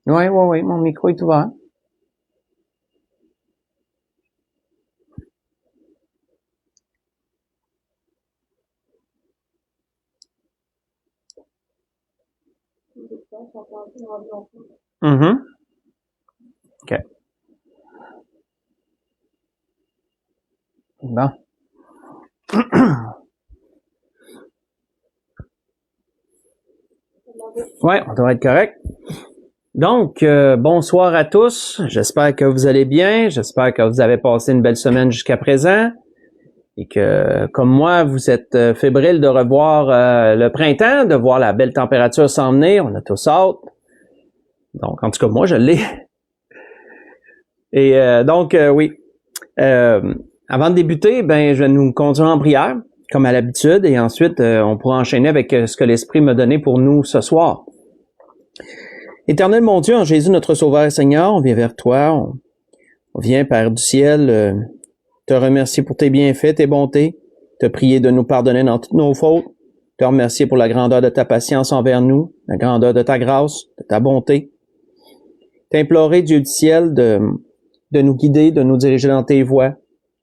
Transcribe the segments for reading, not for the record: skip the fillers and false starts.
Oui, mon micro est ouvert. Mm-hmm. OK. Bon. Ouais, on doit être correct. Donc, bonsoir à tous. J'espère que vous allez bien. J'espère que vous avez passé une belle semaine jusqu'à présent. Et que, comme moi, vous êtes fébriles de revoir le printemps, de voir la belle température s'emmener. On a tous hâte. Donc, en tout cas, moi, je l'ai. Et donc, oui. Avant de débuter, je vais nous conduire en prière, comme à l'habitude. Et ensuite, on pourra enchaîner avec ce que l'Esprit m'a donné pour nous ce soir. Éternel mon Dieu, en Jésus notre Sauveur et Seigneur, on vient vers toi, on vient, Père du ciel, te remercier pour tes bienfaits, tes bontés, te prier de nous pardonner dans toutes nos fautes, te remercier pour la grandeur de ta patience envers nous, la grandeur de ta grâce, de ta bonté, t'implorer, Dieu du ciel, de nous guider, de nous diriger dans tes voies,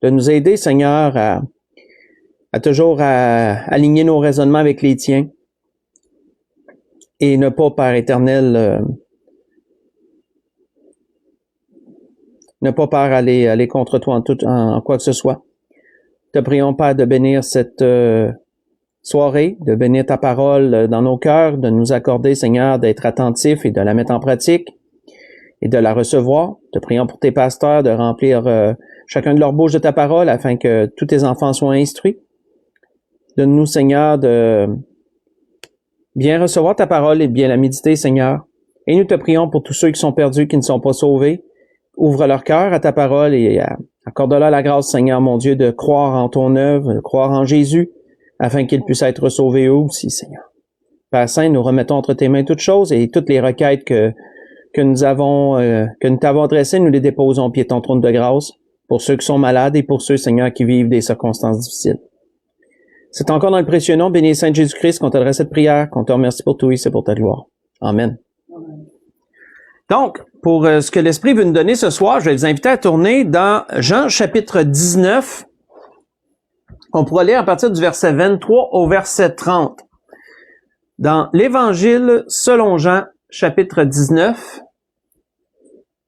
de nous aider, Seigneur, à toujours aligner nos raisonnements avec les tiens, et ne pas, Père éternel, ne pas, Père, aller contre toi en quoi que ce soit. Te prions, Père, de bénir cette soirée, de bénir ta parole dans nos cœurs, de nous accorder, Seigneur, d'être attentifs et de la mettre en pratique et de la recevoir. Te prions pour tes pasteurs de remplir chacun de leur bouche de ta parole afin que tous tes enfants soient instruits. Donne-nous, Seigneur, de bien recevoir ta parole et de bien la méditer, Seigneur. Et nous te prions pour tous ceux qui sont perdus, qui ne sont pas sauvés. Ouvre leur cœur à ta parole et accorde-leur la grâce, Seigneur, mon Dieu, de croire en ton œuvre, de croire en Jésus, afin qu'ils puissent être sauvés eux aussi, Seigneur. Père Saint, nous remettons entre tes mains toutes choses et toutes les requêtes que nous t'avons adressées, nous les déposons au pied de ton trône de grâce, pour ceux qui sont malades et pour ceux, Seigneur, qui vivent des circonstances difficiles. C'est encore dans le précieux nom, béni Saint Jésus-Christ, qu'on t'adresse cette prière, qu'on te remercie pour tout et c'est pour ta gloire. Amen. Amen. Donc, pour ce que l'Esprit veut nous donner ce soir, je vais vous inviter à tourner dans Jean chapitre 19. On pourra lire à partir du verset 23 au verset 30. Dans l'Évangile selon Jean chapitre 19,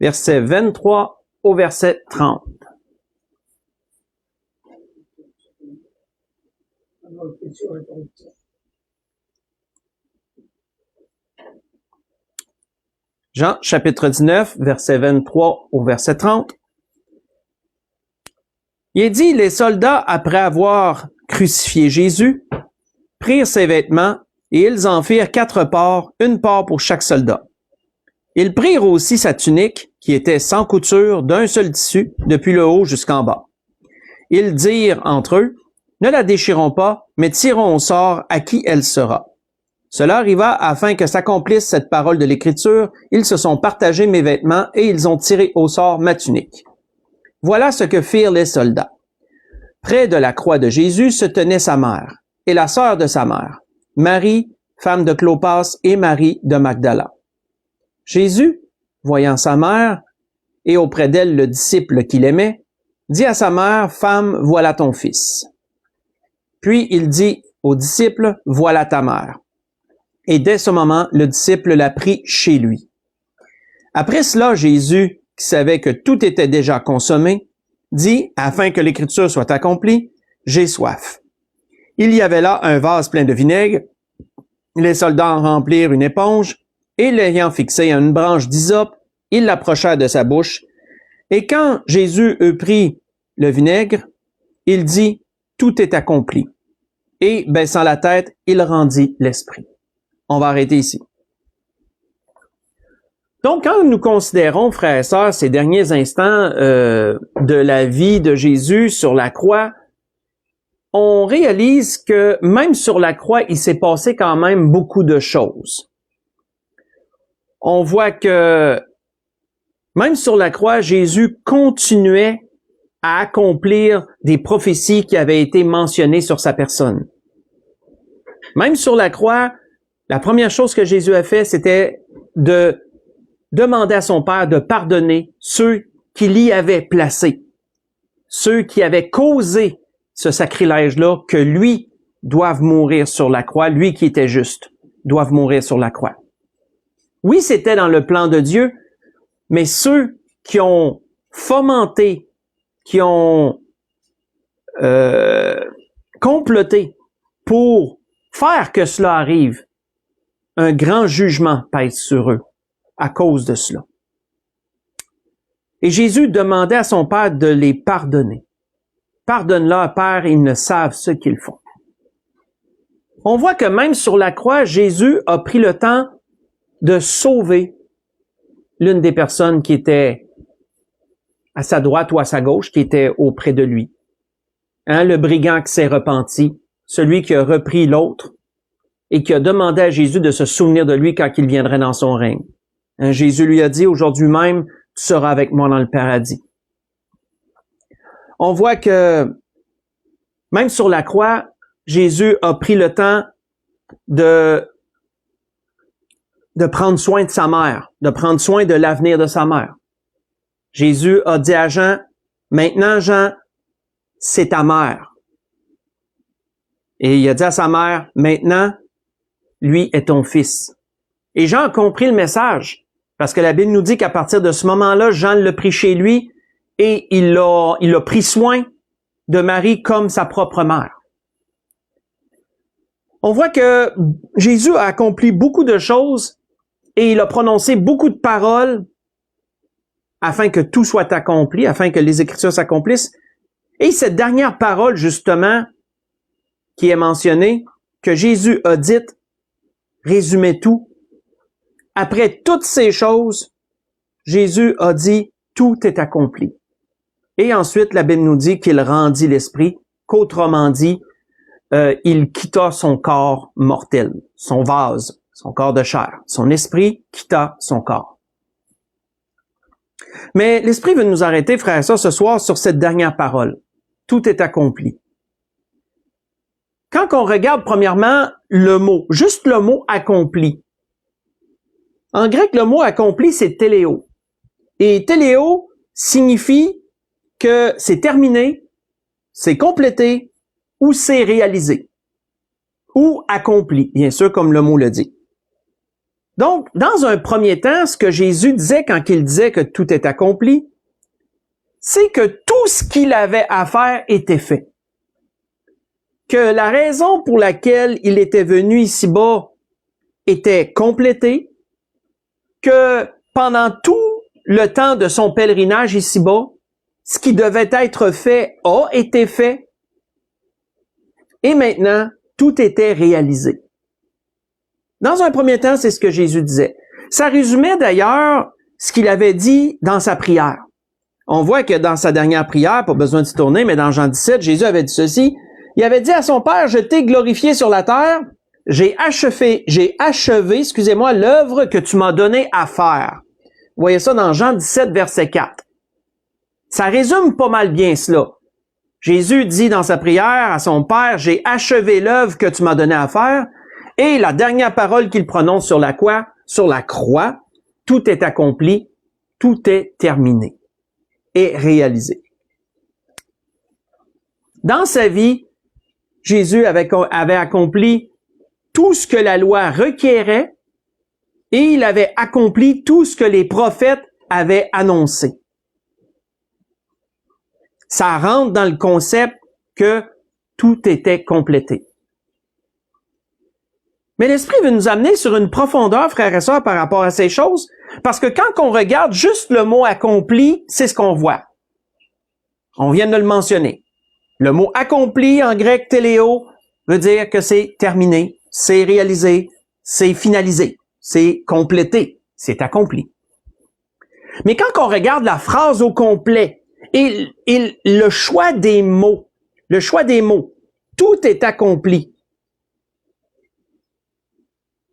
verset 23 au verset 30. Jean, chapitre 19, verset 23 au verset 30. Il est dit, les soldats, après avoir crucifié Jésus, prirent ses vêtements et ils en firent 4 parts, une part pour chaque soldat. Ils prirent aussi sa tunique, qui était sans couture, d'un seul tissu, depuis le haut jusqu'en bas. Ils dirent entre eux, ne la déchirons pas, mais tirons au sort à qui elle sera. Cela arriva afin que s'accomplisse cette parole de l'Écriture. Ils se sont partagés mes vêtements et ils ont tiré au sort ma tunique. Voilà ce que firent les soldats. Près de la croix de Jésus se tenait sa mère et la sœur de sa mère, Marie, femme de Clopas, et Marie de Magdala. Jésus, voyant sa mère et auprès d'elle le disciple qu'il aimait, dit à sa mère, « Femme, voilà ton fils. » Puis il dit au disciple, « Voilà ta mère. » Et dès ce moment, le disciple la prit chez lui. Après cela, Jésus, qui savait que tout était déjà consommé, dit, afin que l'Écriture soit accomplie, « J'ai soif. » Il y avait là un vase plein de vinaigre. Les soldats en remplirent une éponge, et l'ayant fixée à une branche d'hysope, ils l'approchèrent de sa bouche. Et quand Jésus eut pris le vinaigre, il dit, « Tout est accompli. » Et, baissant la tête, il rendit l'esprit. On va arrêter ici. Donc, quand nous considérons, frères et sœurs, ces derniers instants de la vie de Jésus sur la croix, on réalise que même sur la croix, il s'est passé quand même beaucoup de choses. on voit que même sur la croix, Jésus continuait à accomplir des prophéties qui avaient été mentionnées sur sa personne. Même sur la croix, la première chose que Jésus a fait, c'était de demander à son Père de pardonner ceux qui l'y avaient placé, ceux qui avaient causé ce sacrilège-là, que lui doive mourir sur la croix, lui qui était juste, doivent mourir sur la croix. Oui, c'était dans le plan de Dieu, mais ceux qui ont fomenté, qui ont comploté pour faire que cela arrive, un grand jugement pèse sur eux à cause de cela. Et Jésus demandait à son Père de les pardonner. Pardonne-leur, Père, ils ne savent ce qu'ils font. On voit que même sur la croix, Jésus a pris le temps de sauver l'une des personnes qui était à sa droite ou à sa gauche, qui était auprès de lui. Le brigand qui s'est repenti, celui qui a repris l'autre et qui a demandé à Jésus de se souvenir de lui quand il viendrait dans son règne. Jésus lui a dit, aujourd'hui même, tu seras avec moi dans le paradis. On voit que même sur la croix, Jésus a pris le temps de prendre soin de sa mère, de prendre soin de l'avenir de sa mère. Jésus a dit à Jean, maintenant Jean, c'est ta mère. Et il a dit à sa mère, maintenant, lui est ton fils. Et Jean a compris le message, parce que la Bible nous dit qu'à partir de ce moment-là, Jean l'a pris chez lui et il a pris soin de Marie comme sa propre mère. On voit que Jésus a accompli beaucoup de choses et il a prononcé beaucoup de paroles afin que tout soit accompli, afin que les Écritures s'accomplissent. Et cette dernière parole, justement, qui est mentionnée, que Jésus a dite, résumait tout. Après toutes ces choses, Jésus a dit, tout est accompli. Et ensuite, la Bible nous dit qu'il rendit l'esprit, qu'autrement dit, il quitta son corps mortel, son vase, son corps de chair. Son esprit quitta son corps. Mais l'Esprit veut nous arrêter, frères et sœurs, ce soir sur cette dernière parole. Tout est accompli. Quand on regarde premièrement le mot, juste le mot accompli. En grec, le mot accompli, c'est téléo. Et téléo signifie que c'est terminé, c'est complété ou c'est réalisé. Ou accompli, bien sûr, comme le mot le dit. Donc, dans un premier temps, ce que Jésus disait quand il disait que tout est accompli, c'est que tout ce qu'il avait à faire était fait. Que la raison pour laquelle il était venu ici-bas était complétée, que pendant tout le temps de son pèlerinage ici-bas, ce qui devait être fait a été fait, et maintenant, tout était réalisé. Dans un premier temps, c'est ce que Jésus disait. Ça résumait d'ailleurs ce qu'il avait dit dans sa prière. On voit que dans sa dernière prière, pas besoin de se tourner, mais dans Jean 17, Jésus avait dit ceci. Il avait dit à son Père, je t'ai glorifié sur la terre, j'ai achevé, l'œuvre que tu m'as donnée à faire. Vous voyez ça dans Jean 17, verset 4. Ça résume pas mal bien cela. Jésus dit dans sa prière à son Père, j'ai achevé l'œuvre que tu m'as donnée à faire. Et la dernière parole qu'il prononce sur la croix, tout est accompli, tout est terminé et réalisé. Dans sa vie, Jésus avait accompli tout ce que la loi requérait et il avait accompli tout ce que les prophètes avaient annoncé. Ça rentre dans le concept que tout était complété. Mais l'Esprit veut nous amener sur une profondeur, frères et sœurs, par rapport à ces choses, parce que quand on regarde juste le mot accompli, c'est ce qu'on voit. On vient de le mentionner. Le mot accompli, en grec téléo, veut dire que c'est terminé, c'est réalisé, c'est finalisé, c'est complété, c'est accompli. Mais quand on regarde la phrase au complet et le choix des mots, tout est accompli,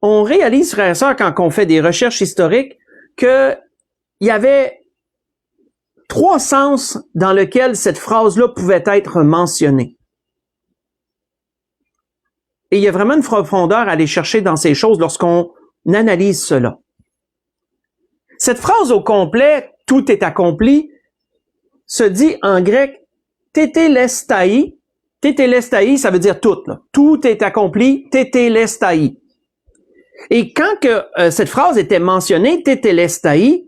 on réalise, frères et sœurs, quand on fait des recherches historiques, qu'il y avait 3 sens dans lesquels cette phrase-là pouvait être mentionnée. Et il y a vraiment une profondeur à aller chercher dans ces choses lorsqu'on analyse cela. Cette phrase au complet, « tout est accompli », se dit en grec « tétélestai ». Tétélestai, ça veut dire tout. Là. Tout est accompli, tétélestai. Et quand cette phrase était mentionnée, tétélestai,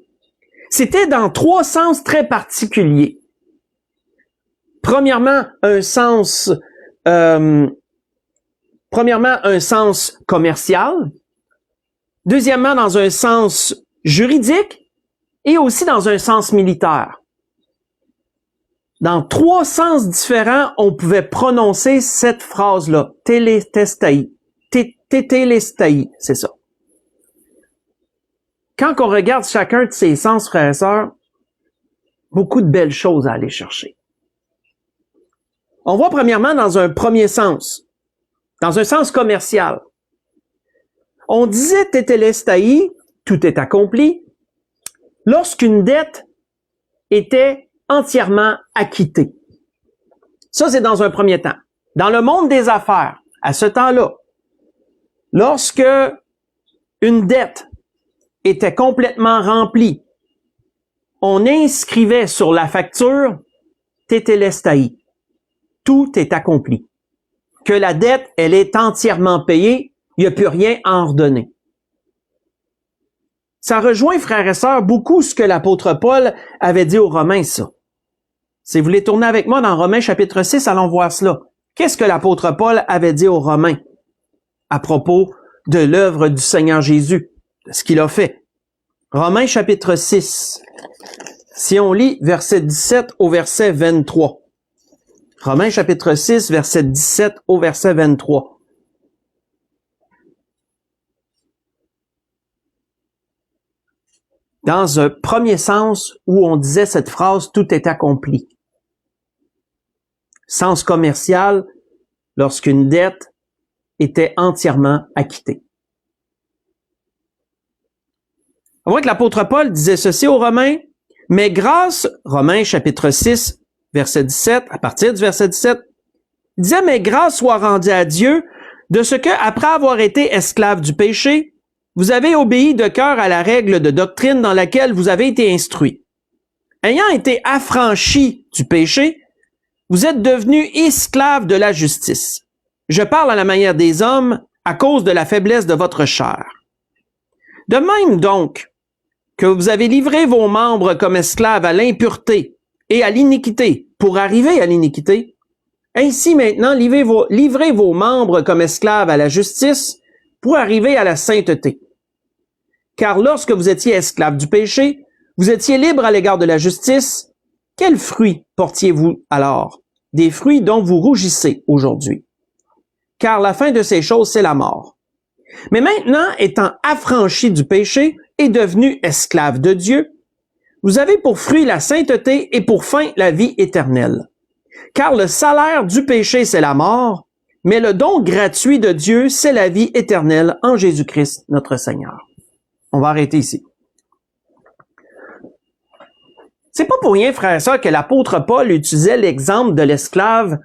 c'était dans 3 sens très particuliers. Premièrement, un sens commercial. Deuxièmement, dans un sens juridique et aussi dans un sens militaire. Dans 3 sens différents, on pouvait prononcer cette phrase-là, télétestai. Tétélestai, c'est ça. Quand on regarde chacun de ces sens, frères et sœurs, beaucoup de belles choses à aller chercher. On voit premièrement dans un premier sens, dans un sens commercial. On disait tétélestai, tout est accompli, lorsqu'une dette était entièrement acquittée. Ça, c'est dans un premier temps. Dans le monde des affaires, à ce temps-là, lorsque une dette était complètement remplie, on inscrivait sur la facture tétélestai. Tout est accompli. Que la dette, elle est entièrement payée, il n'y a plus rien à en redonner. Ça rejoint, frères et sœurs, beaucoup ce que l'apôtre Paul avait dit aux Romains, ça. Si vous voulez tourner avec moi dans Romains chapitre 6, allons voir cela. Qu'est-ce que l'apôtre Paul avait dit aux Romains à propos de l'œuvre du Seigneur Jésus, de ce qu'il a fait? Romains chapitre 6, si on lit verset 17 au verset 23. Romains chapitre 6, verset 17 au verset 23. Dans un premier sens où on disait cette phrase « tout est accompli ». Sens commercial, lorsqu'une dette était entièrement acquittée. On voit que l'apôtre Paul disait ceci aux Romains, « Mais grâce », Romains chapitre 6, verset 17, à partir du verset 17, il disait « Mais grâce soit rendue à Dieu de ce que, après avoir été esclave du péché, vous avez obéi de cœur à la règle de doctrine dans laquelle vous avez été instruits. Ayant été affranchis du péché, vous êtes devenus esclaves de la justice. Je parle à la manière des hommes à cause de la faiblesse de votre chair. De même donc que vous avez livré vos membres comme esclaves à l'impureté et à l'iniquité pour arriver à l'iniquité, ainsi maintenant livrez vos membres comme esclaves à la justice pour arriver à la sainteté. Car lorsque vous étiez esclaves du péché, vous étiez libres à l'égard de la justice. Quels fruits portiez-vous alors? Des fruits dont vous rougissez aujourd'hui. Car la fin de ces choses, c'est la mort. Mais maintenant, étant affranchis du péché et devenus esclaves de Dieu, vous avez pour fruit la sainteté et pour fin la vie éternelle. Car le salaire du péché, c'est la mort, mais le don gratuit de Dieu, c'est la vie éternelle en Jésus-Christ, notre Seigneur. On va arrêter ici. C'est pas pour rien, frères et sœurs, que l'apôtre Paul utilisait l'exemple de l'esclave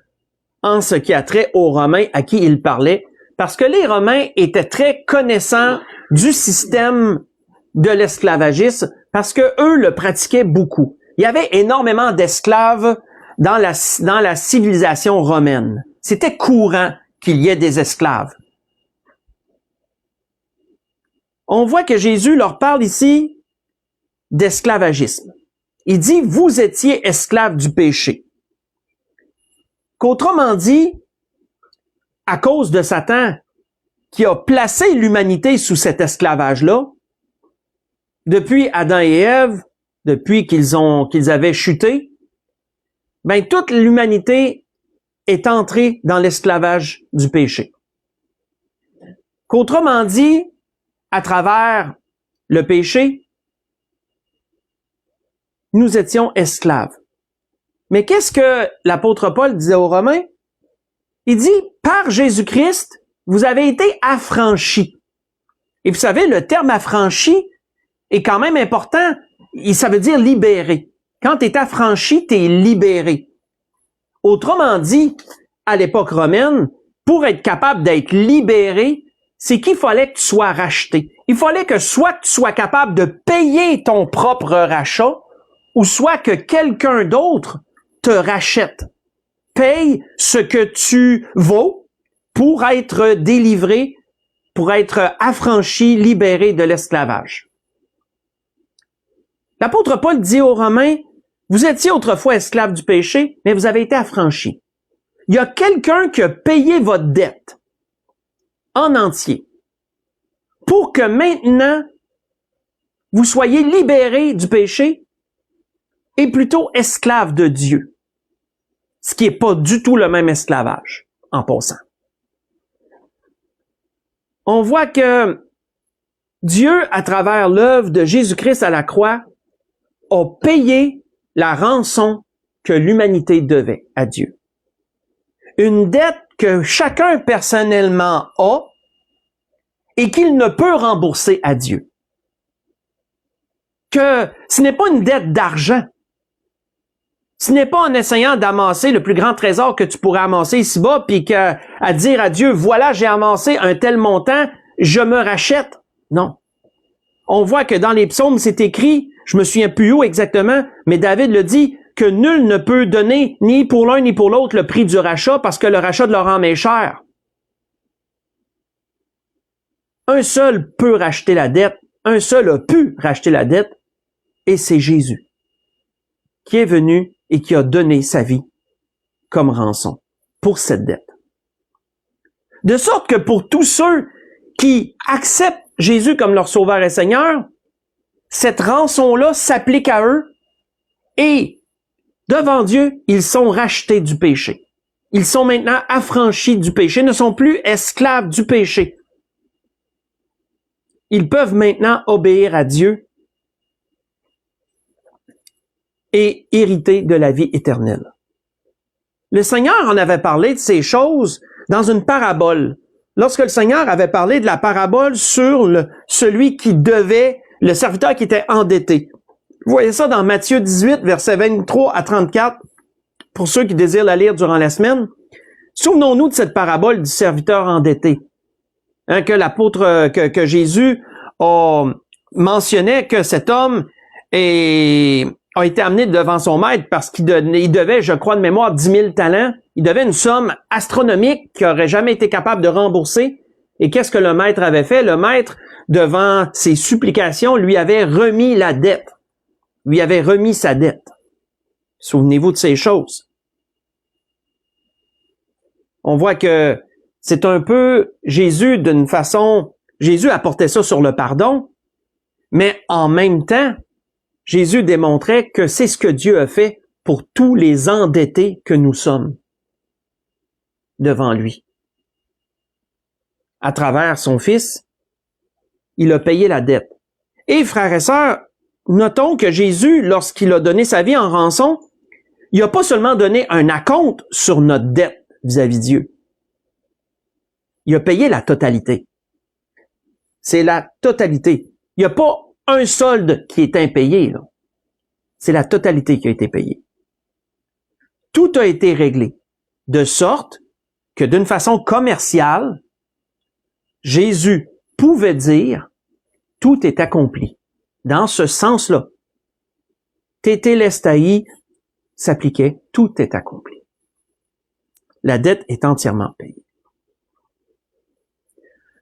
en ce qui a trait aux Romains à qui il parlait, parce que les Romains étaient très connaissants du système de l'esclavagisme, parce que eux le pratiquaient beaucoup. Il y avait énormément d'esclaves dans la civilisation romaine. C'était courant qu'il y ait des esclaves. On voit que Jésus leur parle ici d'esclavagisme. Il dit, vous étiez esclaves du péché. Qu'autrement dit, à cause de Satan, qui a placé l'humanité sous cet esclavage-là, depuis Adam et Ève, depuis qu'ils avaient chuté, ben toute l'humanité est entrée dans l'esclavage du péché. Qu'autrement dit, à travers le péché, nous étions esclaves. Mais qu'est-ce que l'apôtre Paul disait aux Romains? Il dit, par Jésus-Christ, vous avez été affranchis. Et vous savez, le terme affranchi est quand même important. Ça veut dire libéré. Quand tu es affranchi, tu es libéré. Autrement dit, à l'époque romaine, pour être capable d'être libéré, c'est qu'il fallait que tu sois racheté. Il fallait que soit tu sois capable de payer ton propre rachat, ou soit que quelqu'un d'autre te rachète. Paye ce que tu vaux pour être délivré, pour être affranchi, libéré de l'esclavage. L'apôtre Paul dit aux Romains, vous étiez autrefois esclaves du péché, mais vous avez été affranchis. Il y a quelqu'un qui a payé votre dette en entier pour que maintenant vous soyez libérés du péché et plutôt esclaves de Dieu. Ce qui n'est pas du tout le même esclavage, en passant. On voit que Dieu, à travers l'œuvre de Jésus-Christ à la croix, a payé la rançon que l'humanité devait à Dieu. Une dette que chacun personnellement a et qu'il ne peut rembourser à Dieu. Que ce n'est pas une dette d'argent. Ce n'est pas en essayant d'amasser le plus grand trésor que tu pourrais amasser ici-bas, puis à dire à Dieu, voilà, j'ai amassé un tel montant, je me rachète. Non. On voit que dans les psaumes, c'est écrit, je me souviens plus où exactement, mais David le dit, que nul ne peut donner ni pour l'un ni pour l'autre le prix du rachat, parce que le rachat de leur âme est cher. Un seul peut racheter la dette, un seul a pu racheter la dette, et c'est Jésus, qui est venu et qui a donné sa vie comme rançon pour cette dette. De sorte que pour tous ceux qui acceptent Jésus comme leur sauveur et Seigneur, cette rançon-là s'applique à eux et devant Dieu, ils sont rachetés du péché. Ils sont maintenant affranchis du péché, ne sont plus esclaves du péché. Ils peuvent maintenant obéir à Dieu et hériter de la vie éternelle. Le Seigneur en avait parlé de ces choses dans une parabole. Lorsque le Seigneur avait parlé de la parabole sur celui qui devait, le serviteur qui était endetté. Vous voyez ça dans Matthieu 18, versets 23 à 34, pour ceux qui désirent la lire durant la semaine. Souvenons-nous de cette parabole du serviteur endetté. Que l'apôtre, que Jésus mentionnait que cet homme a été amené devant son maître parce qu'il devait, je crois de mémoire, 10 000 talents. Il devait une somme astronomique qu'il n'aurait jamais été capable de rembourser. Et qu'est-ce que le maître avait fait? Le maître, devant ses supplications, lui avait remis la dette. Lui avait remis sa dette. Souvenez-vous de ces choses. On voit que c'est un peu Jésus d'une façon... Jésus apportait ça sur le pardon, mais en même temps, Jésus démontrait que c'est ce que Dieu a fait pour tous les endettés que nous sommes devant lui. À travers son Fils, il a payé la dette. Et frères et sœurs, notons que Jésus, lorsqu'il a donné sa vie en rançon, il n'a pas seulement donné un acompte sur notre dette vis-à-vis de Dieu. Il a payé la totalité. C'est la totalité. Il n'y a pas un solde qui est impayé, là. C'est la totalité qui a été payée. Tout a été réglé, de sorte que d'une façon commerciale, Jésus pouvait dire « tout est accompli ». Dans ce sens-là, tétélestai s'appliquait « tout est accompli ». La dette est entièrement payée.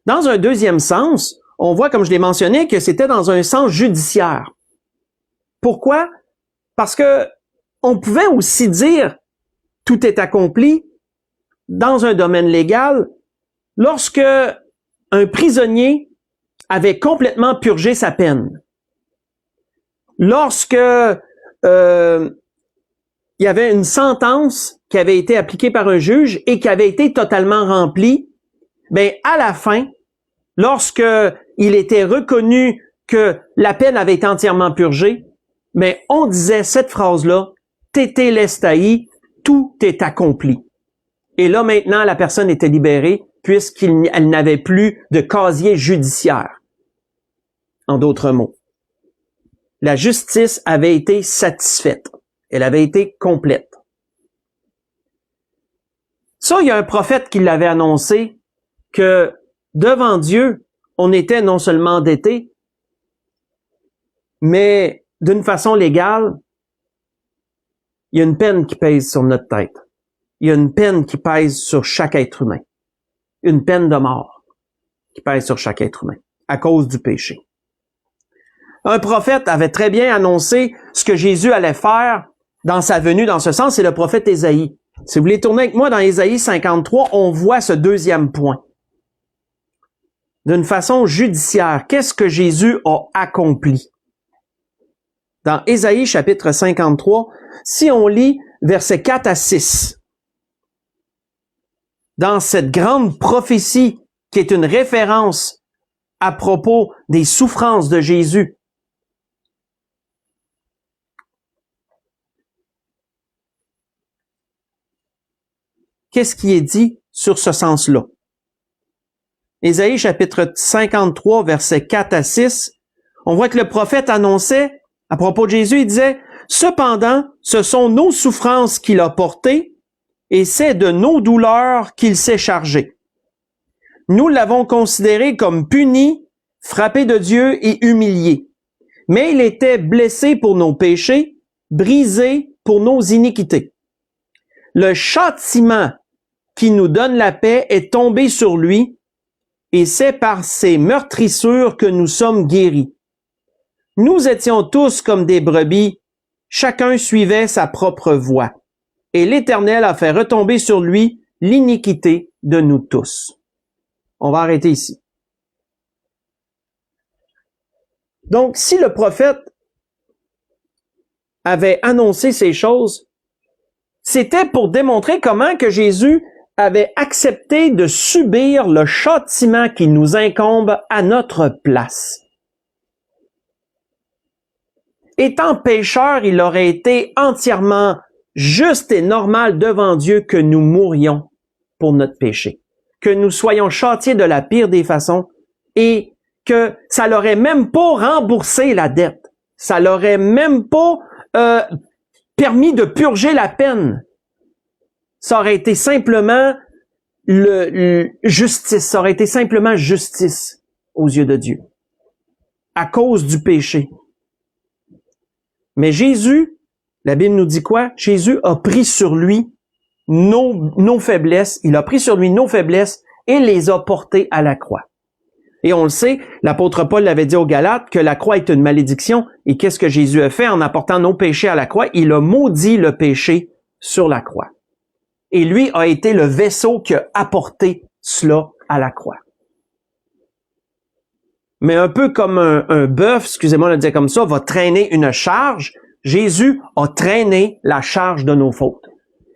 Dans un deuxième sens, on voit, comme je l'ai mentionné, que c'était dans un sens judiciaire. Pourquoi? Parce que on pouvait aussi dire « tout est accompli » dans un domaine légal lorsque un prisonnier avait complètement purgé sa peine. Lorsque il y avait une sentence qui avait été appliquée par un juge et qui avait été totalement remplie, ben à la fin, lorsque il était reconnu que la peine avait été entièrement purgée, mais on disait cette phrase-là, « tétélestai », tout est accompli. Et là, maintenant, la personne était libérée puisqu'elle n'avait plus de casier judiciaire. en d'autres mots. La justice avait été satisfaite. Elle avait été complète. Ça, il y a un prophète qui l'avait annoncé que devant Dieu, on était non seulement endetté, mais d'une façon légale, il y a une peine qui pèse sur notre tête. Il y a une peine qui pèse sur chaque être humain. Une peine de mort qui pèse sur chaque être humain à cause du péché. Un prophète avait très bien annoncé ce que Jésus allait faire dans sa venue dans ce sens, c'est le prophète Ésaïe. Si vous voulez tourner avec moi dans Ésaïe 53, on voit ce deuxième point. D'une façon judiciaire, qu'est-ce que Jésus a accompli? Dans Ésaïe chapitre 53, si on lit versets 4 à 6, dans cette grande prophétie qui est une référence à propos des souffrances de Jésus, qu'est-ce qui est dit sur ce sens-là? Ésaïe chapitre 53, versets 4 à 6, on voit que le prophète annonçait, à propos de Jésus, il disait, « Cependant, ce sont nos souffrances qu'il a portées, et c'est de nos douleurs qu'il s'est chargé. Nous l'avons considéré comme puni, frappé de Dieu et humilié. Mais il était blessé pour nos péchés, brisé pour nos iniquités. Le châtiment qui nous donne la paix est tombé sur lui, et c'est par ses meurtrissures que nous sommes guéris. Nous étions tous comme des brebis, chacun suivait sa propre voie, et l'Éternel a fait retomber sur lui l'iniquité de nous tous. » On va arrêter ici. Donc, si le prophète avait annoncé ces choses, c'était pour démontrer comment que Jésus avait accepté de subir le châtiment qui nous incombe à notre place. Étant pécheur, il aurait été entièrement juste et normal devant Dieu que nous mourions pour notre péché, que nous soyons châtiés de la pire des façons et que ça l'aurait même pas remboursé la dette. Ça l'aurait même pas permis de purger la peine. Ça aurait été simplement justice. Ça aurait été simplement justice aux yeux de Dieu. À cause du péché. Mais Jésus, la Bible nous dit quoi? Jésus a pris sur lui nos faiblesses. Il a pris sur lui nos faiblesses et les a portées à la croix. Et on le sait, l'apôtre Paul l'avait dit aux Galates que la croix est une malédiction. Et qu'est-ce que Jésus a fait en apportant nos péchés à la croix? Il a maudit le péché sur la croix. Et lui a été le vaisseau qui a apporté cela à la croix. Mais un peu comme un bœuf, excusez-moi de le dire comme ça, va traîner une charge, Jésus a traîné la charge de nos fautes.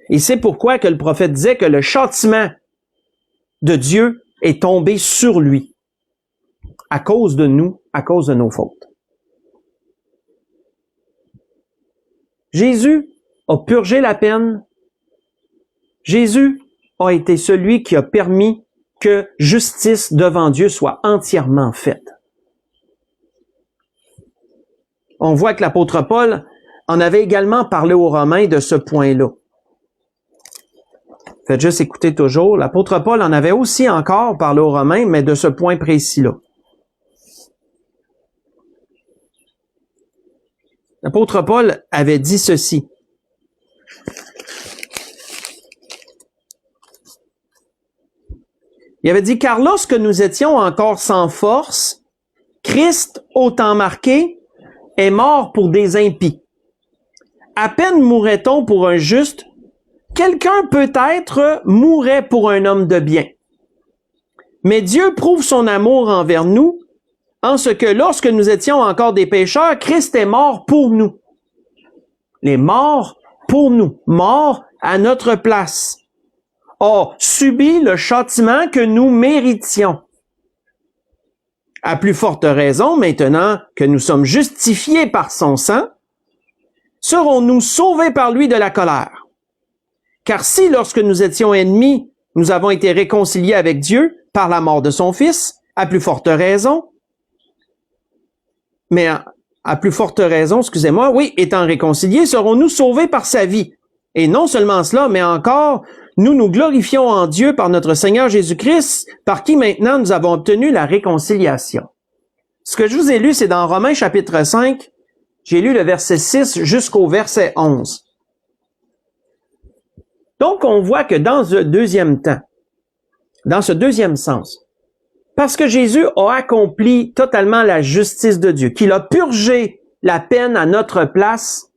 Et c'est pourquoi que le prophète disait que le châtiment de Dieu est tombé sur lui, à cause de nous, à cause de nos fautes. Jésus a purgé la peine. Jésus a été celui qui a permis que justice devant Dieu soit entièrement faite. On voit que l'apôtre Paul en avait également parlé aux Romains de ce point-là. Faites juste écouter toujours. L'apôtre Paul en avait aussi encore parlé aux Romains, mais de ce point précis-là. L'apôtre Paul avait dit ceci. Il avait dit, « Car lorsque nous étions encore sans force, Christ, au temps marqué, est mort pour des impies. À peine mourrait-on pour un juste, quelqu'un peut-être mourrait pour un homme de bien. Mais Dieu prouve son amour envers nous, en ce que lorsque nous étions encore des pécheurs, Christ est mort pour nous. » Les morts pour nous, morts à notre place, a subi le châtiment que nous méritions. À plus forte raison, maintenant que nous sommes justifiés par son sang, serons-nous sauvés par lui de la colère. Car si, lorsque nous étions ennemis, nous avons été réconciliés avec Dieu par la mort de son Fils, à plus forte raison, mais à plus forte raison, excusez-moi, oui, étant réconciliés, serons-nous sauvés par sa vie. Et non seulement cela, mais encore, nous nous glorifions en Dieu par notre Seigneur Jésus-Christ, par qui maintenant nous avons obtenu la réconciliation. Ce que je vous ai lu, c'est dans Romains chapitre 5, j'ai lu le verset 6 jusqu'au verset 11. Donc, on voit que dans ce deuxième temps, dans ce deuxième sens, parce que Jésus a accompli totalement la justice de Dieu, qu'il a purgé la peine à notre place,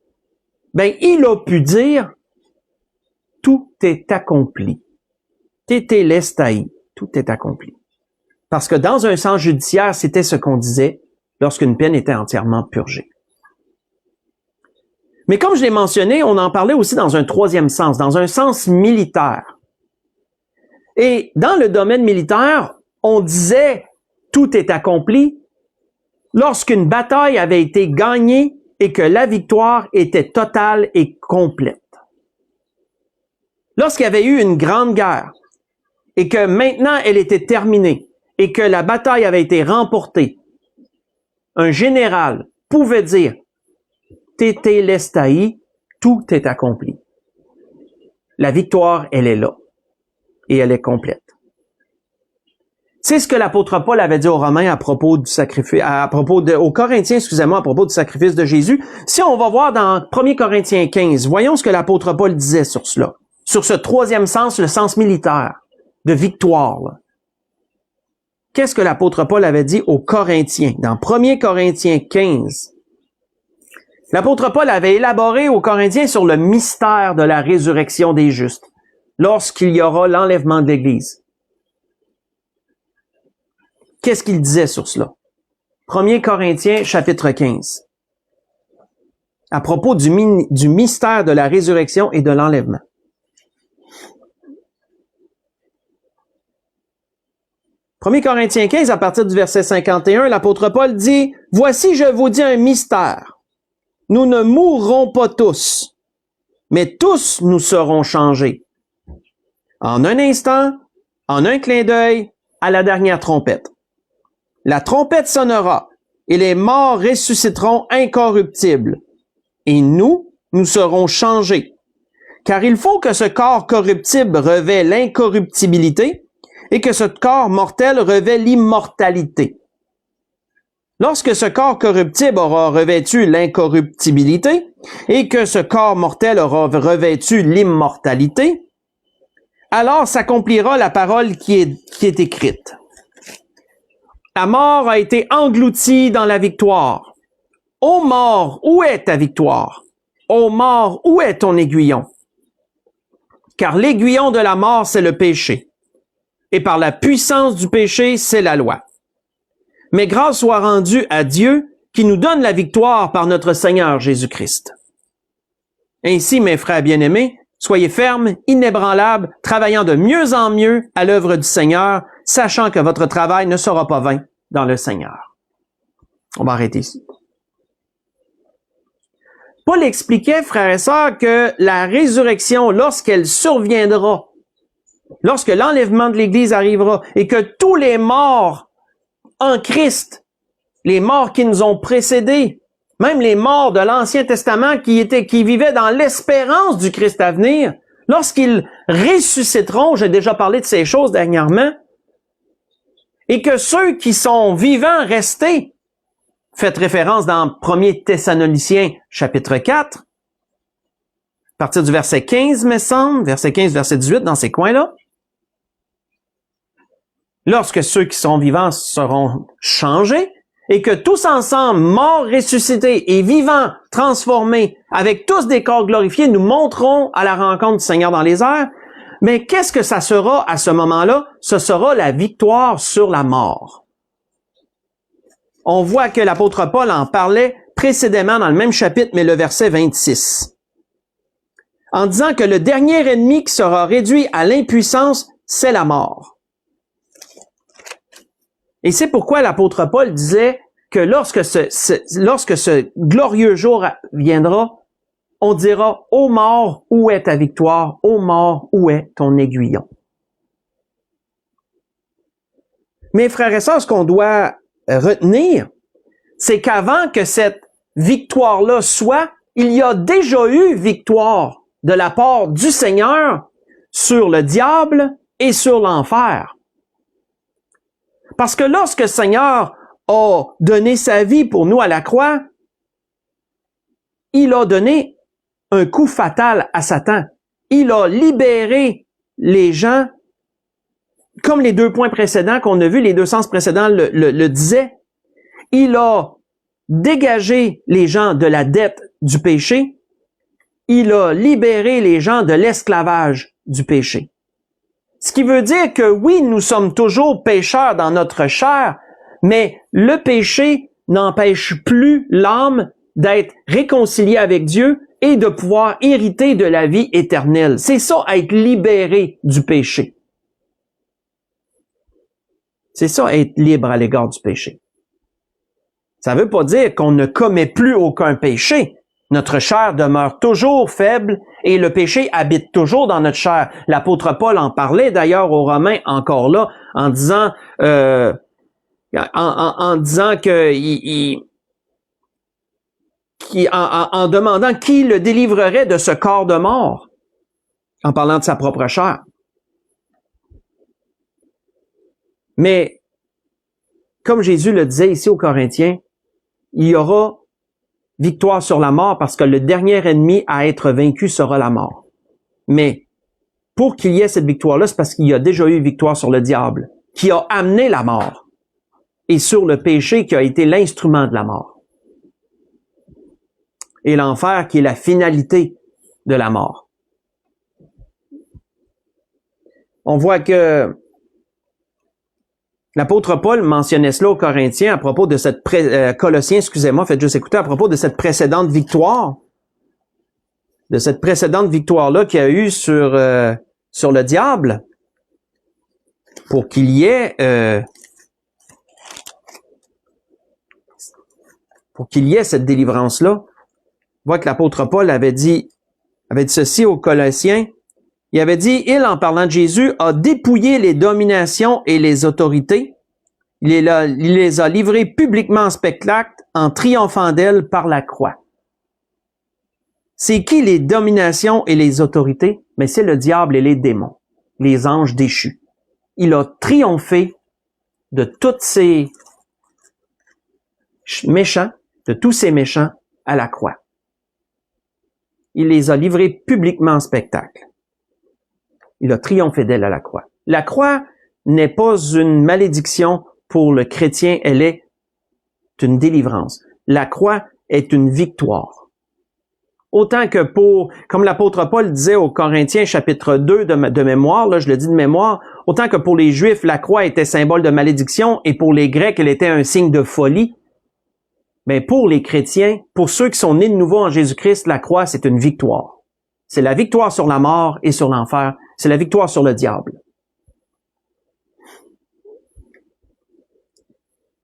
ben, il a pu dire, tout est accompli. Tétélestai, tout est accompli. Parce que dans un sens judiciaire, c'était ce qu'on disait lorsqu'une peine était entièrement purgée. Mais comme je l'ai mentionné, on en parlait aussi dans un troisième sens, dans un sens militaire. Et dans le domaine militaire, on disait tout est accompli lorsqu'une bataille avait été gagnée et que la victoire était totale et complète. Lorsqu'il y avait eu une grande guerre et que maintenant elle était terminée et que la bataille avait été remportée, un général pouvait dire Tétélestai, tout est accompli. La victoire, elle est là et elle est complète. C'est ce que l'apôtre Paul avait dit aux Romains à propos du sacrifice, aux Corinthiens, excusez-moi, à propos du sacrifice de Jésus. Si on va voir dans 1 Corinthiens 15, voyons ce que l'apôtre Paul disait sur cela. Sur ce troisième sens, le sens militaire, de victoire. Là. Qu'est-ce que l'apôtre Paul avait dit aux Corinthiens? Dans 1 Corinthiens 15, l'apôtre Paul avait élaboré aux Corinthiens sur le mystère de la résurrection des justes, lorsqu'il y aura l'enlèvement de l'Église. Qu'est-ce qu'il disait sur cela? 1 Corinthiens, chapitre 15. À propos du mystère de la résurrection et de l'enlèvement. « 1 Corinthiens 15, à partir du verset 51, l'apôtre Paul dit, « Voici, je vous dis un mystère. Nous ne mourrons pas tous, mais tous nous serons changés. En un instant, en un clin d'œil, à la dernière trompette. La trompette sonnera, et les morts ressusciteront incorruptibles. Et nous serons changés. Car il faut que ce corps corruptible revêt l'incorruptibilité, et que ce corps mortel revêt l'immortalité. Lorsque ce corps corruptible aura revêtu l'incorruptibilité, et que ce corps mortel aura revêtu l'immortalité, alors s'accomplira la parole qui est écrite. La mort a été engloutie dans la victoire. Ô mort, où est ta victoire? Ô mort, où est ton aiguillon? Car l'aiguillon de la mort, c'est le péché. Et par la puissance du péché, c'est la loi. Mais grâce soit rendue à Dieu qui nous donne la victoire par notre Seigneur Jésus-Christ. Ainsi, mes frères bien-aimés, soyez fermes, inébranlables, travaillant de mieux en mieux à l'œuvre du Seigneur, sachant que votre travail ne sera pas vain dans le Seigneur. On va arrêter ici. Paul expliquait, frères et sœurs, que la résurrection, lorsqu'elle surviendra, lorsque l'enlèvement de l'Église arrivera, et que tous les morts en Christ, les morts qui nous ont précédés, même les morts de l'Ancien Testament qui vivaient dans l'espérance du Christ à venir, lorsqu'ils ressusciteront, j'ai déjà parlé de ces choses dernièrement, et que ceux qui sont vivants restés, faites référence dans 1 Thessaloniciens chapitre 4, à partir du verset 15, me semble, verset 15, verset 18, dans ces coins-là. Lorsque ceux qui sont vivants seront changés, et que tous ensemble, morts, ressuscités et vivants, transformés, avec tous des corps glorifiés, nous monterons à la rencontre du Seigneur dans les airs. Mais qu'est-ce que ça sera à ce moment-là? Ce sera la victoire sur la mort. On voit que l'apôtre Paul en parlait précédemment dans le même chapitre, mais le verset 26. En disant que le dernier ennemi qui sera réduit à l'impuissance, c'est la mort. Et c'est pourquoi l'apôtre Paul disait que lorsque ce glorieux jour viendra, on dira « Ô mort, où est ta victoire? Ô mort, où est ton aiguillon? » Mes frères et sœurs, ce qu'on doit retenir, c'est qu'avant que cette victoire-là soit, il y a déjà eu victoire de la part du Seigneur sur le diable et sur l'enfer. Parce que lorsque le Seigneur a donné sa vie pour nous à la croix, il a donné un coup fatal à Satan. Il a libéré les gens, comme les 2 points précédents qu'on a vus, les 2 sens précédents le disaient. Il a dégagé les gens de la dette du péché. Il a libéré les gens de l'esclavage du péché. Ce qui veut dire que oui, nous sommes toujours pécheurs dans notre chair, mais le péché n'empêche plus l'âme d'être réconciliée avec Dieu et de pouvoir hériter de la vie éternelle. C'est ça, être libéré du péché. C'est ça, être libre à l'égard du péché. Ça ne veut pas dire qu'on ne commet plus aucun péché. Notre chair demeure toujours faible et le péché habite toujours dans notre chair. L'apôtre Paul en parlait d'ailleurs aux Romains encore là, en disant en demandant qui le délivrerait de ce corps de mort, en parlant de sa propre chair. Mais, comme Jésus le disait ici aux Corinthiens, il y aura victoire sur la mort parce que le dernier ennemi à être vaincu sera la mort. Mais, pour qu'il y ait cette victoire-là, c'est parce qu'il y a déjà eu victoire sur le diable, qui a amené la mort, et sur le péché qui a été l'instrument de la mort. Et l'enfer qui est la finalité de la mort. On voit que l'apôtre Paul mentionnait cela aux Corinthiens à propos de cette Colossiens, excusez-moi, faites juste écouter, à propos de cette précédente victoire, là qu'il y a eu sur le diable, pour qu'il y ait cette délivrance-là. On voit que l'apôtre Paul avait dit ceci aux Colossiens. Il avait dit, il, en parlant de Jésus, a dépouillé les dominations et les autorités. Il les a livrées publiquement en spectacle en triomphant d'elles par la croix. C'est qui les dominations et les autorités? Mais c'est le diable et les démons, les anges déchus. Il a triomphé de tous ces méchants à la croix. Il les a livrés publiquement en spectacle. Il a triomphé d'elle à la croix. La croix n'est pas une malédiction pour le chrétien, elle est une délivrance. La croix est une victoire. Autant que comme l'apôtre Paul disait aux Corinthiens chapitre 2 de mémoire, là je le dis de mémoire, autant que pour les Juifs, la croix était symbole de malédiction et pour les Grecs, elle était un signe de folie. Mais pour les chrétiens, pour ceux qui sont nés de nouveau en Jésus-Christ, la croix, c'est une victoire. C'est la victoire sur la mort et sur l'enfer. C'est la victoire sur le diable.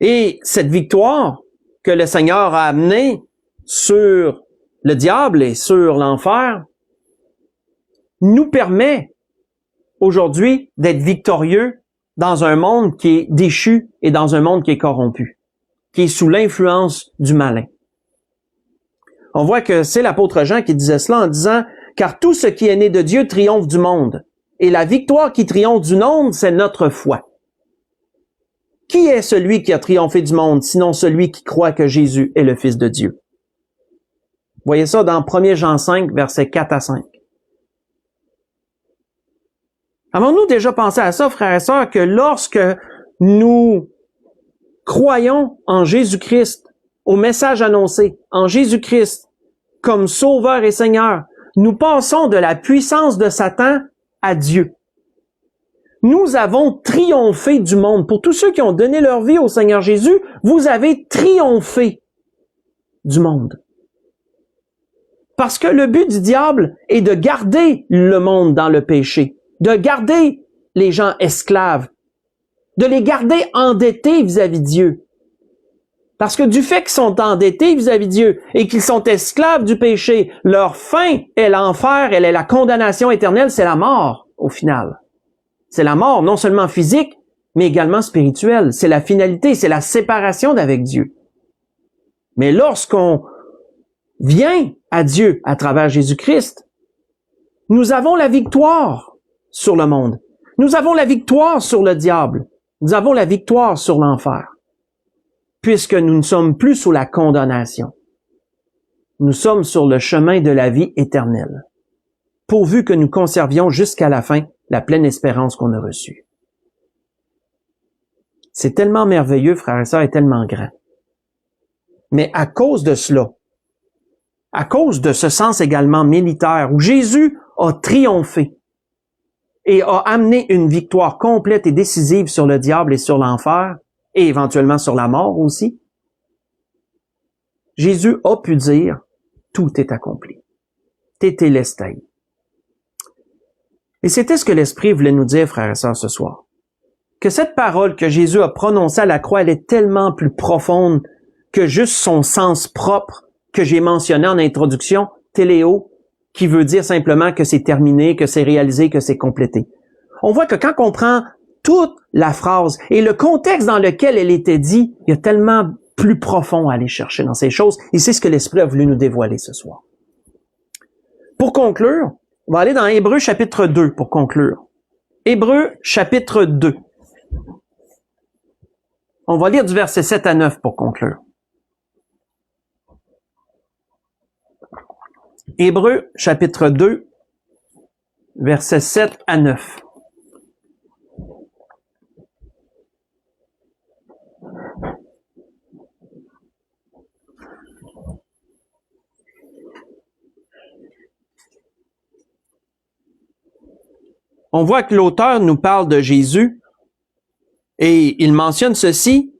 Et cette victoire que le Seigneur a amenée sur le diable et sur l'enfer nous permet aujourd'hui d'être victorieux dans un monde qui est déchu et dans un monde qui est corrompu, qui est sous l'influence du malin. On voit que c'est l'apôtre Jean qui disait cela en disant « Car tout ce qui est né de Dieu triomphe du monde, et la victoire qui triomphe du monde, c'est notre foi. » Qui est celui qui a triomphé du monde, sinon celui qui croit que Jésus est le Fils de Dieu? Vous voyez ça dans 1 Jean 5, versets 4 à 5. Avons-nous déjà pensé à ça, frères et sœurs, que lorsque nous croyons en Jésus-Christ, au message annoncé, en Jésus-Christ, comme Sauveur et Seigneur, nous passons de la puissance de Satan à Dieu. Nous avons triomphé du monde. Pour tous ceux qui ont donné leur vie au Seigneur Jésus, vous avez triomphé du monde. Parce que le but du diable est de garder le monde dans le péché, de garder les gens esclaves, de les garder endettés vis-à-vis de Dieu. Parce que du fait qu'ils sont endettés vis-à-vis de Dieu et qu'ils sont esclaves du péché, leur fin est l'enfer, elle est la condamnation éternelle, c'est la mort au final. C'est la mort non seulement physique, mais également spirituelle. C'est la finalité, c'est la séparation d'avec Dieu. Mais lorsqu'on vient à Dieu à travers Jésus-Christ, nous avons la victoire sur le monde. Nous avons la victoire sur le diable. Nous avons la victoire sur l'enfer. Puisque nous ne sommes plus sous la condamnation. Nous sommes sur le chemin de la vie éternelle. Pourvu que nous conservions jusqu'à la fin la pleine espérance qu'on a reçue. C'est tellement merveilleux, frères et sœurs, et tellement grand. Mais à cause de cela, à cause de ce sens également militaire, où Jésus a triomphé et a amené une victoire complète et décisive sur le diable et sur l'enfer, et éventuellement sur la mort aussi, Jésus a pu dire, tout est accompli. Tétélestai. Et c'était ce que l'Esprit voulait nous dire, frères et sœurs, ce soir. Que cette parole que Jésus a prononcée à la croix, elle est tellement plus profonde que juste son sens propre que j'ai mentionné en introduction, téléo, qui veut dire simplement que c'est terminé, que c'est réalisé, que c'est complété. On voit que quand on prend toute la phrase et le contexte dans lequel elle était dit, il y a tellement plus profond à aller chercher dans ces choses, et c'est ce que l'Esprit a voulu nous dévoiler ce soir. Pour conclure, on va aller dans Hébreux chapitre 2 pour conclure. Hébreux chapitre 2. On va lire du verset 7 à 9 pour conclure. Hébreux chapitre 2, versets 7 à 9. On voit que l'auteur nous parle de Jésus et il mentionne ceci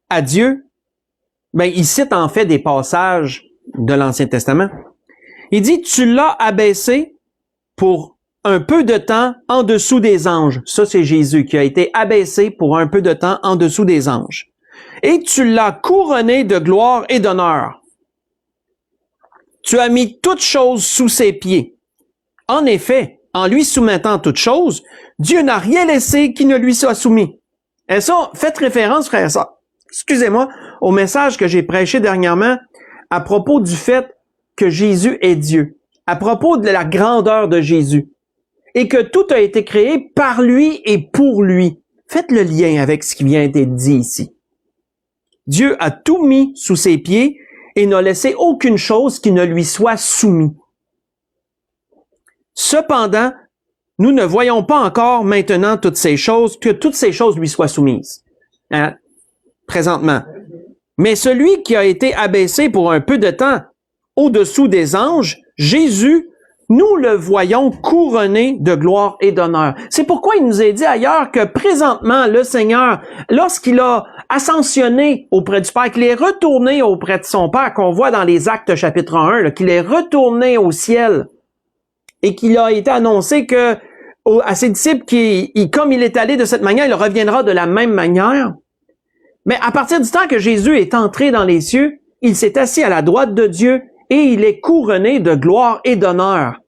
à Dieu. Il cite en fait des passages de l'Ancien Testament. Il dit, tu l'as abaissé pour un peu de temps en dessous des anges. Ça, c'est Jésus qui a été abaissé pour un peu de temps en dessous des anges. Et tu l'as couronné de gloire et d'honneur. Tu as mis toutes choses sous ses pieds. En effet, en lui soumettant toutes choses, Dieu n'a rien laissé qui ne lui soit soumis. Et ça, faites référence, frère et sœurs, excusez-moi, au message que j'ai prêché dernièrement à propos du fait que Jésus est Dieu, à propos de la grandeur de Jésus, et que tout a été créé par lui et pour lui. Faites le lien avec ce qui vient d'être dit ici. Dieu a tout mis sous ses pieds et n'a laissé aucune chose qui ne lui soit soumise. Cependant, nous ne voyons pas encore maintenant toutes ces choses, que toutes ces choses lui soient soumises. Présentement. Mais celui qui a été abaissé pour un peu de temps au-dessous des anges, Jésus, nous le voyons couronné de gloire et d'honneur. C'est pourquoi il nous est dit ailleurs que présentement, le Seigneur, lorsqu'il a ascensionné auprès du Père, qu'il est retourné auprès de son Père, qu'on voit dans les Actes chapitre 1, qu'il est retourné au ciel, et qu'il a été annoncé que à ses disciples, comme il est allé de cette manière, il reviendra de la même manière. Mais à partir du temps que Jésus est entré dans les cieux, il s'est assis à la droite de Dieu et il est couronné de gloire et d'honneur.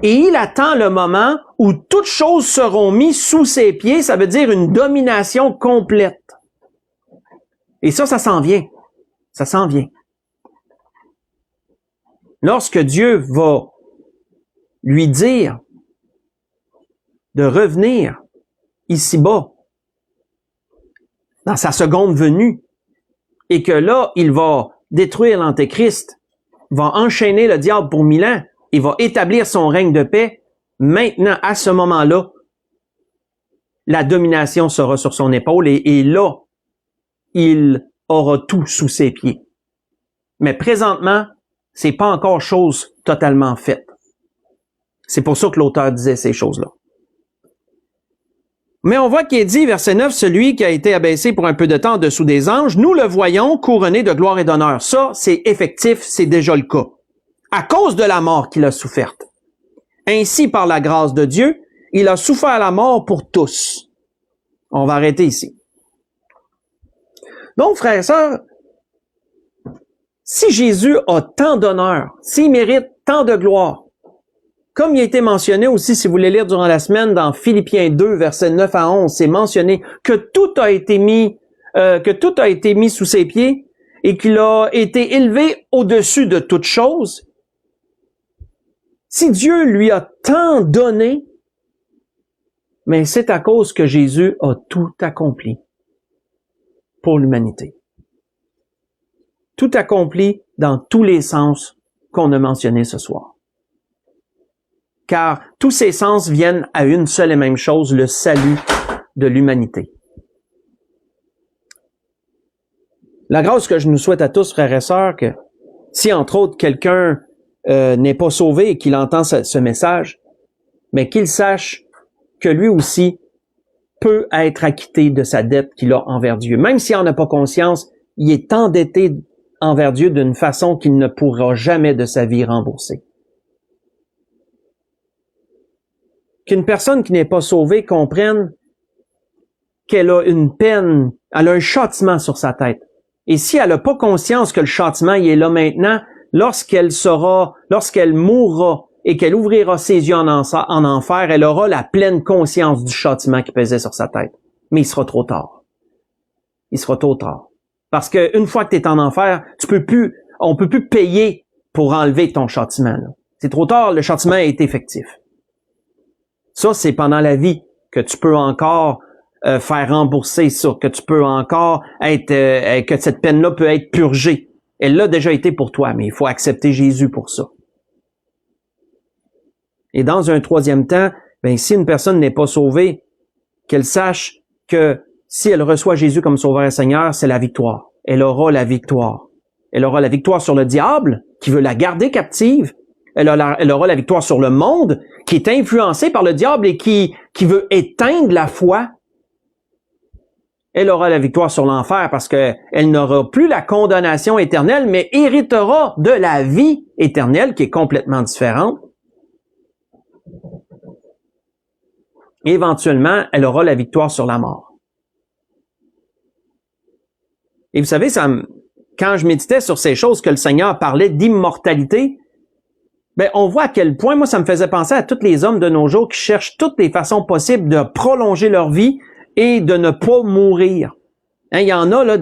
Et il attend le moment où toutes choses seront mises sous ses pieds, ça veut dire une domination complète. Et ça s'en vient. Ça s'en vient. Lorsque Dieu va lui dire de revenir ici-bas, dans sa seconde venue, et que là, il va détruire l'Antéchrist, va enchaîner le diable pour 1000 ans, il va établir son règne de paix, maintenant, à ce moment-là, la domination sera sur son épaule, et là, il aura tout sous ses pieds. Mais présentement, c'est pas encore chose totalement faite. C'est pour ça que l'auteur disait ces choses-là. Mais on voit qu'il est dit, verset 9, celui qui a été abaissé pour un peu de temps en dessous des anges, nous le voyons couronné de gloire et d'honneur. Ça, c'est effectif, c'est déjà le cas. À cause de la mort qu'il a soufferte. Ainsi, par la grâce de Dieu, il a souffert la mort pour tous. On va arrêter ici. Donc, frères et sœurs, si Jésus a tant d'honneur, s'il mérite tant de gloire, comme il a été mentionné aussi, si vous voulez lire durant la semaine, dans Philippiens 2, versets 9 à 11, c'est mentionné que tout a été mis sous ses pieds. et qu'il a été élevé au-dessus de toute chose, si Dieu lui a tant donné, mais c'est à cause que Jésus a tout accompli pour l'humanité. Tout accompli dans tous les sens qu'on a mentionnés ce soir. Car tous ces sens viennent à une seule et même chose, le salut de l'humanité. La grâce que je nous souhaite à tous, frères et sœurs, que si entre autres quelqu'un n'est pas sauvé et qu'il entend ce message, mais qu'il sache que lui aussi peut être acquitté de sa dette qu'il a envers Dieu. Même s'il n'en a pas conscience, il est endetté envers Dieu d'une façon qu'il ne pourra jamais de sa vie rembourser. Qu'une personne qui n'est pas sauvée comprenne qu'elle a une peine, elle a un châtiment sur sa tête. Et si elle n'a pas conscience que le châtiment il est là maintenant, lorsqu'elle mourra et qu'elle ouvrira ses yeux en enfer, elle aura la pleine conscience du châtiment qui pesait sur sa tête. Mais il sera trop tard. Il sera trop tard. Parce que une fois que tu es en enfer, on peut plus payer pour enlever ton châtiment. C'est trop tard, le châtiment est effectif. Ça, c'est pendant la vie que tu peux encore faire rembourser ça, que tu peux encore que cette peine-là peut être purgée. Elle l'a déjà été pour toi, mais il faut accepter Jésus pour ça. Et dans un troisième temps, si une personne n'est pas sauvée, qu'elle sache que si elle reçoit Jésus comme Sauveur et Seigneur, c'est la victoire. Elle aura la victoire. Elle aura la victoire sur le diable, qui veut la garder captive. Elle aura la victoire sur le monde, qui est influencé par le diable et qui veut éteindre la foi. Elle aura la victoire sur l'enfer parce qu'elle n'aura plus la condamnation éternelle, mais héritera de la vie éternelle, qui est complètement différente. Et éventuellement, elle aura la victoire sur la mort. Et vous savez, quand je méditais sur ces choses que le Seigneur parlait d'immortalité, on voit à quel point, moi, ça me faisait penser à tous les hommes de nos jours qui cherchent toutes les façons possibles de prolonger leur vie et de ne pas mourir. Il y en a là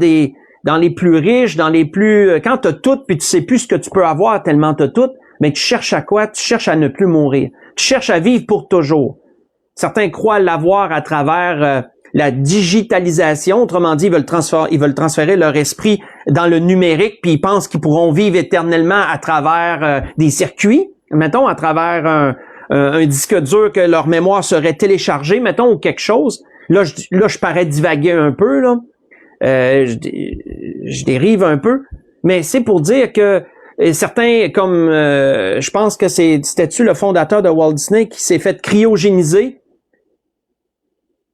dans les plus riches, quand tu as tout, puis tu sais plus ce que tu peux avoir tellement tu as tout, mais tu cherches à quoi? Tu cherches à ne plus mourir. Tu cherches à vivre pour toujours. Certains croient l'avoir à travers la digitalisation, autrement dit, ils veulent transférer leur esprit dans le numérique, puis ils pensent qu'ils pourront vivre éternellement à travers des circuits, mettons, à travers un disque dur que leur mémoire serait téléchargée, mettons, ou quelque chose. Là, je parais divaguer un peu, là. Je dérive un peu, mais c'est pour dire que certains, comme je pense que c'était-tu le fondateur de Walt Disney qui s'est fait cryogéniser,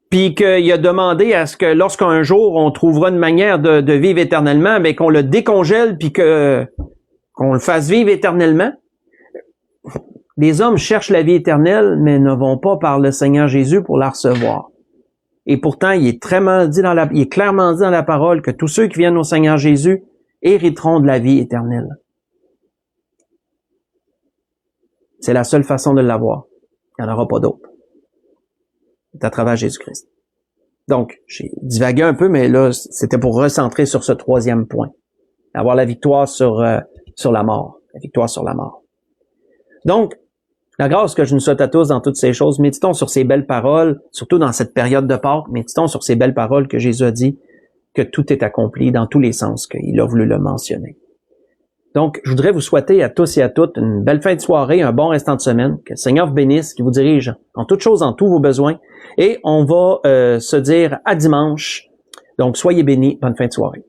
puis qu'il a demandé à ce que lorsqu'un jour on trouvera une manière de vivre éternellement, qu'on le décongèle puis qu'on le fasse vivre éternellement. Les hommes cherchent la vie éternelle, mais ne vont pas par le Seigneur Jésus pour la recevoir. Et pourtant, il est clairement dit dans la parole que tous ceux qui viennent au Seigneur Jésus hériteront de la vie éternelle. C'est la seule façon de l'avoir. Il n'y en aura pas d'autre. C'est à travers Jésus-Christ. Donc, j'ai divagué un peu, mais là, c'était pour recentrer sur ce troisième point. Avoir la victoire sur la mort. La victoire sur la mort. Donc, la grâce que je nous souhaite à tous dans toutes ces choses, méditons sur ces belles paroles, surtout dans cette période de Pâques, méditons sur ces belles paroles que Jésus a dit, que tout est accompli dans tous les sens qu'il a voulu le mentionner. Donc, je voudrais vous souhaiter à tous et à toutes une belle fin de soirée, un bon restant de semaine, que le Seigneur vous bénisse, qu'il vous dirige en toutes choses, en tous vos besoins, et on va se dire à dimanche. Donc, soyez bénis, bonne fin de soirée.